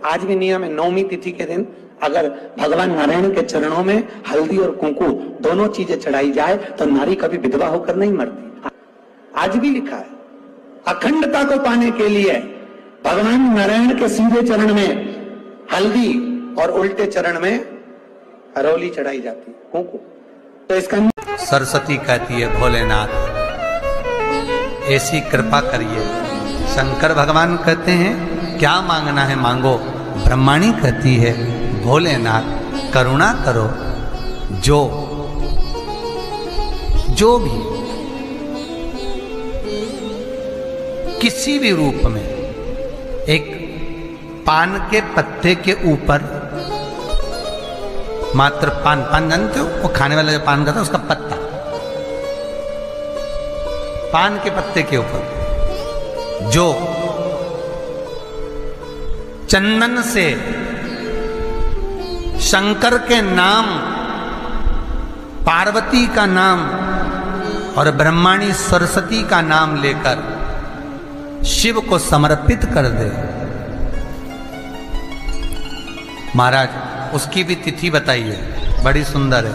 आज भी नियम है, नवमी तिथि के दिन अगर भगवान नारायण के चरणों में हल्दी और कुंकू दोनों चीजें चढ़ाई जाए तो नारी कभी विधवा होकर नहीं मरती। आज भी लिखा है, अखंडता को पाने के लिए भगवान नारायण के सीधे चरण में हल्दी और उल्टे चरण में हरौली चढ़ाई जाती है, कुंकू। तो इसका सरस्वती कहती है भोलेनाथ ऐसी कृपा करिए। शंकर भगवान कहते हैं क्या मांगना है मांगो। ब्रह्माणी कहती है भोलेनाथ करुणा करो, जो भी किसी भी रूप में एक पान के पत्ते के ऊपर, मात्र पान जानते हो, वो खाने वाला जो पान खाता है उसका पत्ता, पान के पत्ते के ऊपर जो चंदन से शंकर के नाम, पार्वती का नाम और ब्रह्माणी सरस्वती का नाम लेकर शिव को समर्पित कर दे। महाराज उसकी भी तिथि बताइए, बड़ी सुंदर है।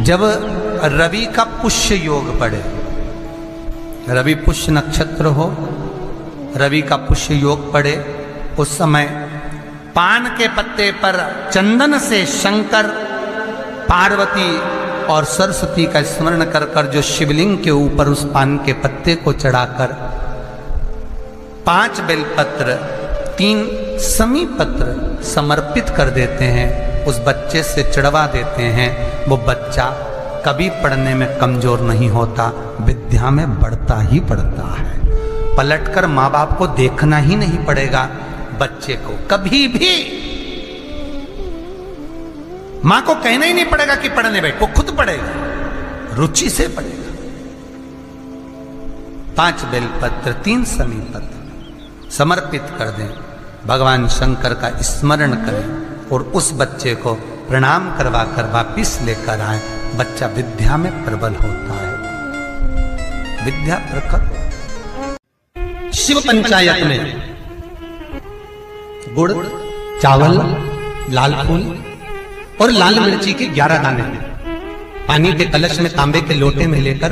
जब रवि का पुष्य योग पड़े, रवि पुष्य नक्षत्र हो, रवि का पुष्य योग पड़े, उस समय पान के पत्ते पर चंदन से शंकर, पार्वती और सरस्वती का स्मरण कर कर जो शिवलिंग के ऊपर उस पान के पत्ते को चढ़ाकर 5 बेलपत्र 3 समी पत्र समर्पित कर देते हैं, उस बच्चे से चढ़वा देते हैं, वो बच्चा कभी पढ़ने में कमजोर नहीं होता, विद्या में बढ़ता ही बढ़ता है। पलटकर माँ बाप को देखना ही नहीं पड़ेगा बच्चे को, कभी भी माँ को कहना ही नहीं पड़ेगा कि पढ़ने बैठ, वो खुद पढ़ेगा, रुचि से पढ़ेगा। 5 बेलपत्र 3 समी पत्र समर्पित कर दें, भगवान शंकर का स्मरण करें और उस बच्चे को प्रणाम करवा कर वापिस लेकर आए, बच्चा विद्या में प्रबल होता है, विद्या प्रखर। शिव पंचायत में गुड़, चावल, लाल फूल और लाल मिर्ची के 11 दाने पानी के कलश में तांबे के लोटे में लेकर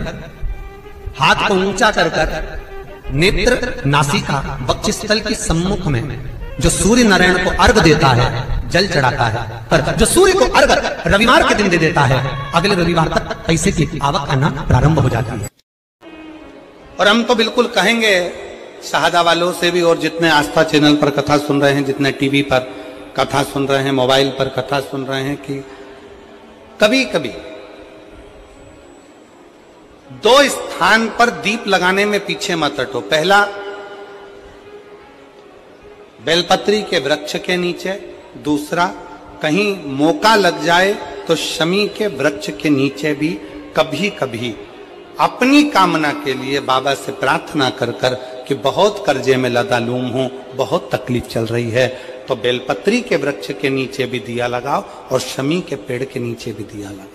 हाथ को ऊंचा कर कर नेत्र, नासिका, वक्षस्थल के सम्मुख में जो सूर्य नारायण को अर्घ देता है, जल चढ़ाता है, पर जो सूर्य को अर्घ रविवार के दिन दे देता है, अगले रविवार तक पैसे की आवक आना प्रारंभ हो जाती है। और हम तो बिल्कुल कहेंगे शहादा वालों से भी, और जितने आस्था चैनल पर कथा सुन रहे हैं, जितने टीवी पर कथा सुन रहे हैं, मोबाइल पर कथा सुन रहे हैं, कि कभी कभी 2 स्थान पर दीप लगाने में पीछे मत हटो। पहला बेलपत्री के वृक्ष के नीचे, दूसरा कहीं मौका लग जाए तो शमी के वृक्ष के नीचे भी कभी कभी अपनी कामना के लिए बाबा से प्रार्थना कर कर कि बहुत कर्जे में लदालूम हूं, बहुत तकलीफ चल रही है, तो बेलपत्री के वृक्ष के नीचे भी दिया लगाओ और शमी के पेड़ के नीचे भी दिया लगाओ।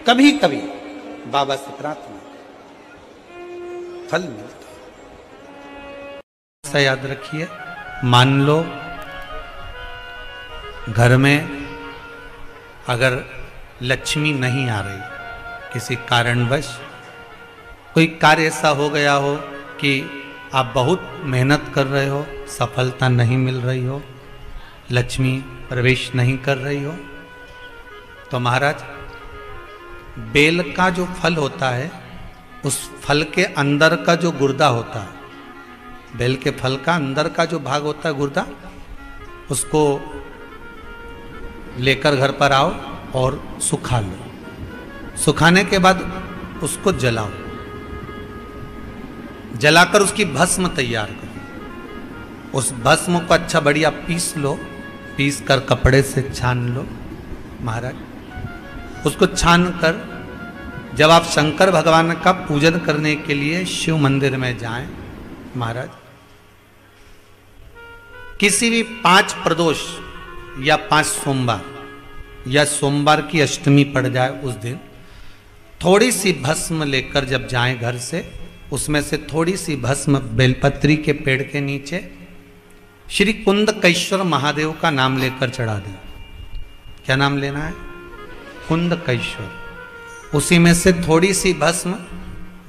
कभी कभी बाबा से प्रार्थना फल मिलता। ऐसा याद रखिए, मान लो घर में अगर लक्ष्मी नहीं आ रही, किसी कारणवश कोई कार्य ऐसा हो गया हो कि आप बहुत मेहनत कर रहे हो, सफलता नहीं मिल रही हो, लक्ष्मी प्रवेश नहीं कर रही हो, तो महाराज बेल का जो फल होता है, उस फल के अंदर का जो गुर्दा होता है, बेल के फल का अंदर का जो भाग होता है गुर्दा, उसको लेकर घर पर आओ और सुखा लो। सुखाने के बाद उसको जलाओ, जलाकर उसकी भस्म तैयार करो। उस भस्म को अच्छा बढ़िया पीस लो, पीस कर कपड़े से छान लो महाराज। उसको छान कर जब आप शंकर भगवान का पूजन करने के लिए शिव मंदिर में जाएं महाराज, किसी भी 5 प्रदोष या 5 सोमवार या सोमवार की अष्टमी पड़ जाए उस दिन, थोड़ी सी भस्म लेकर जब जाएं घर से, उसमें से थोड़ी सी भस्म बेलपत्री के पेड़ के नीचे श्री कुंदकेश्वर महादेव का नाम लेकर चढ़ा दें। क्या नाम लेना है? कुंदकेश्वर। उसी में से थोड़ी सी भस्म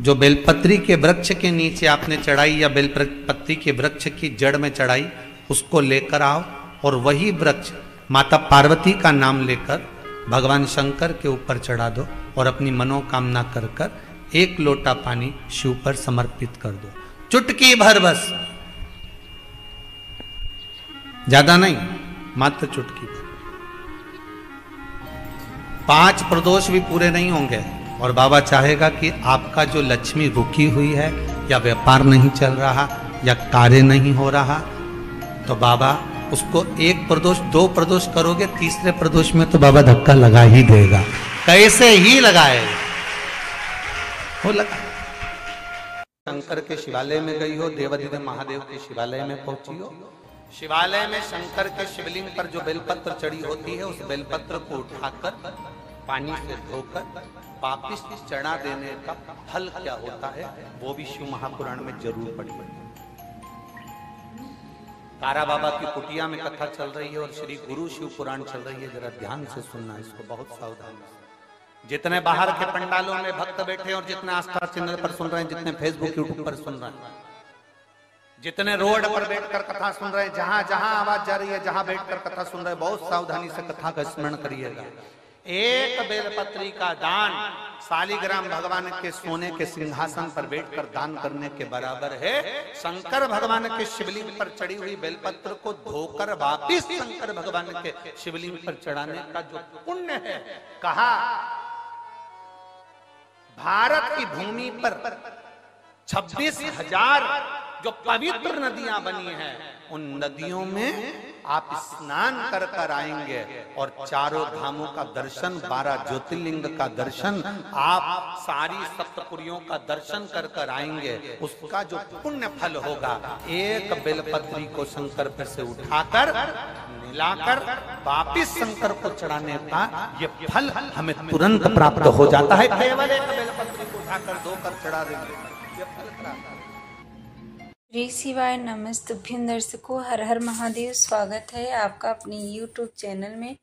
जो बेलपत्री के वृक्ष के नीचे आपने चढ़ाई या बेलपत्री के वृक्ष की जड़ में चढ़ाई, उसको लेकर आओ और वही वृक्ष माता पार्वती का नाम लेकर भगवान शंकर के ऊपर चढ़ा दो और अपनी मनोकामना कर कर 1 लोटा पानी शिव पर समर्पित कर दो। चुटकी भर बस, ज्यादा नहीं, मात्र चुटकी भर। 5 प्रदोष भी पूरे नहीं होंगे और बाबा चाहेगा कि आपका जो लक्ष्मी रुकी हुई है या व्यापार नहीं चल रहा या कार्य नहीं हो रहा, तो बाबा उसको 1 प्रदोष 2 प्रदोष करोगे, तीसरे प्रदोष में तो बाबा धक्का लगा ही देगा। कैसे ही लगाए वो लगा। शंकर के शिवालय में गई हो, देवाधिदेव महादेव के शिवालय में पहुंची हो, शिवालय में शंकर के शिवलिंग पर जो बेलपत्र चढ़ी होती है, उस बेलपत्र को उठाकर पानी से धोकर वापिस चढ़ा देने का फल क्या होता है, वो भी शिव महापुराण में जरूर पढ़िए। तारा बाबा की कुटिया में कथा चल रही है और श्री गुरु शिव पुराण चल रही है, जरा ध्यान से सुनना इसको, बहुत सावधानी से। जितने बाहर के पंडालों में भक्त बैठे और जितने आस्था चैनल पर सुन रहे हैं, जितने फेसबुक यूट्यूब पर सुन रहे हैं, जितने रोड पर बैठकर कथा सुन रहे हैं, जहां जहां आवाज जा रही है, जहां बैठकर कथा सुन रहे हैं, बहुत सावधानी से कथा का स्मरण करिएगा। 1 बेलपत्री का दान शालिग्राम भगवान के सोने के सिंहासन पर बैठकर दान करने के बराबर है। शंकर भगवान के शिवलिंग पर चढ़ी हुई बेलपत्र को धोकर वापिस शंकर भगवान के शिवलिंग पर चढ़ाने का जो पुण्य है, कहा भारत की भूमि पर 26,000 जो पवित्र नदियां बनी हैं, उन नदियों में आप स्नान कर कर आएंगे और चारों धामों का दर्शन, 12 ज्योतिर्लिंग का दर्शन, आप सारी सप्तपुरियों का दर्शन कर कर आएंगे। उसका जो पुण्य फल होगा, 1 बेलपत्री को शंकर पर से उठाकर मिलाकर वापिस शंकर को चढ़ाने का ये फल हमें तुरंत प्राप्त हो जाता है। केवल 1 बेलपत्री को उठाकर धोकर चढ़ा देंगे, ये फल प्राप्त। श्री शिवाय नमस्तुभ्यं दर्शकों, हर हर महादेव। स्वागत है आपका अपनी YouTube चैनल में।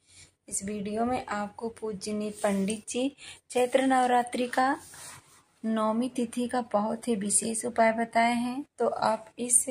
इस वीडियो में आपको पूजनीय पंडित जी चैत्र नवरात्रि का 9वीं तिथि का बहुत ही विशेष उपाय बताए हैं, तो आप इस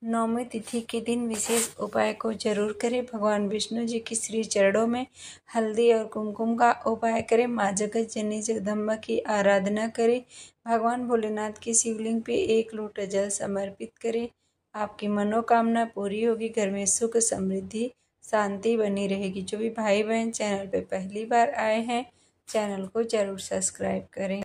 9वीं तिथि के दिन विशेष उपाय को जरूर करें। भगवान विष्णु जी की श्री चरणों में हल्दी और कुमकुम का उपाय करें। माँ जगत जननी जगदम्बा की आराधना करें। भगवान भोलेनाथ की शिवलिंग पे 1 लोटा जल समर्पित करें। आपकी मनोकामना पूरी होगी, घर में सुख समृद्धि शांति बनी रहेगी। जो भी भाई बहन चैनल पे पहली बार आए हैं, चैनल को जरूर सब्सक्राइब करें।